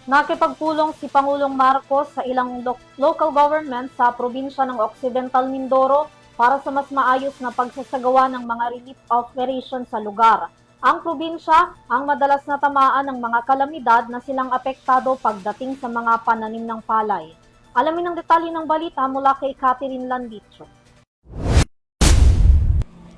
Nakipagpulong si Pangulong Marcos sa ilang local government sa probinsya ng Occidental Mindoro para sa mas maayos na pagsasagawa ng mga relief operation sa lugar. Ang probinsya ang madalas na tamaan ng mga kalamidad na silang apektado pagdating sa mga pananim ng palay. Alamin ang detalye ng balita mula kay Catherine Landicho.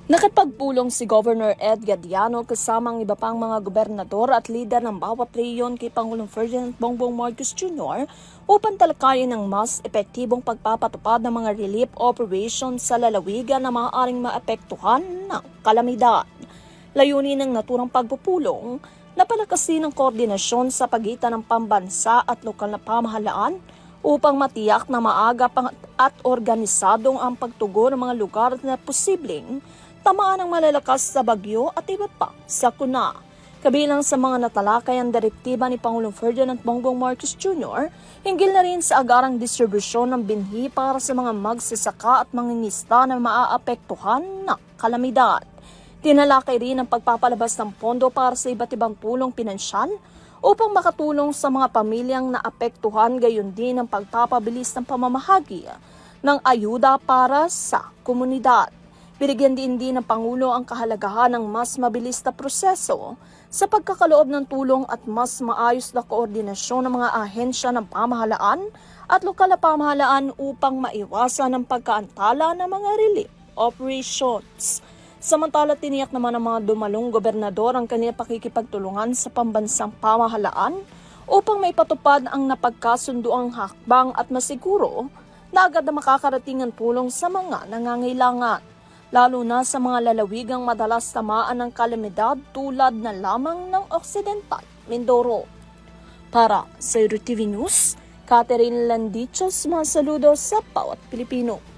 Nakipagpulong si Governor Ed Gadiano kasama ang iba pang mga gobernador at lider ng bawat rehiyon kay Pangulong Ferdinand Bongbong Marcos Jr. upang talakayin ang mas epektibong pagpapatupad ng mga relief operations sa lalawigan na maaaring maapektuhan ng kalamidad. Layunin ng naturang pagpupulong na palakasin ang koordinasyon sa pagitan ng pambansa at lokal na pamahalaan upang matiyak na maaga at organisadong ang pagtugon ng mga lugar na posibleng tamaan ng malalakas sa bagyo at iba pa sa kuna. Kabilang sa mga natalakay ang direktiba ni Pangulong Ferdinand Bongbong Marcos Jr. hinggil na rin sa agarang distribusyon ng binhi para sa mga magsasaka at mangingisda na maaapektuhan ng kalamidad. Tinalakay rin ang pagpapalabas ng pondo para sa iba't ibang tulong pinansyal upang makatulong sa mga pamilyang naapektuhan, gayon din ang pagpapabilis ng pamamahagi ng ayuda para sa komunidad. Binigyan din ng Pangulo ang kahalagahan ng mas mabilis na proseso sa pagkakaloob ng tulong at mas maayos na koordinasyon ng mga ahensya ng pamahalaan at lokal na pamahalaan upang maiwasan ang pagkaantala ng mga relief operations. Samantala, tiniyak naman ng mga dumalong gobernador ang kanilang pakikipagtulungan sa pambansang pamahalaan upang maipatupad ang napagkasunduang hakbang at masiguro na agad na makakarating ang tulong sa mga nangangailangan, lalo na sa mga lalawigang madalas tamaan ng kalamidad tulad na lamang ng Occidental Mindoro. Para sa Euro TV News, Catherine Landichos, mga saludo sa bawat Pilipino.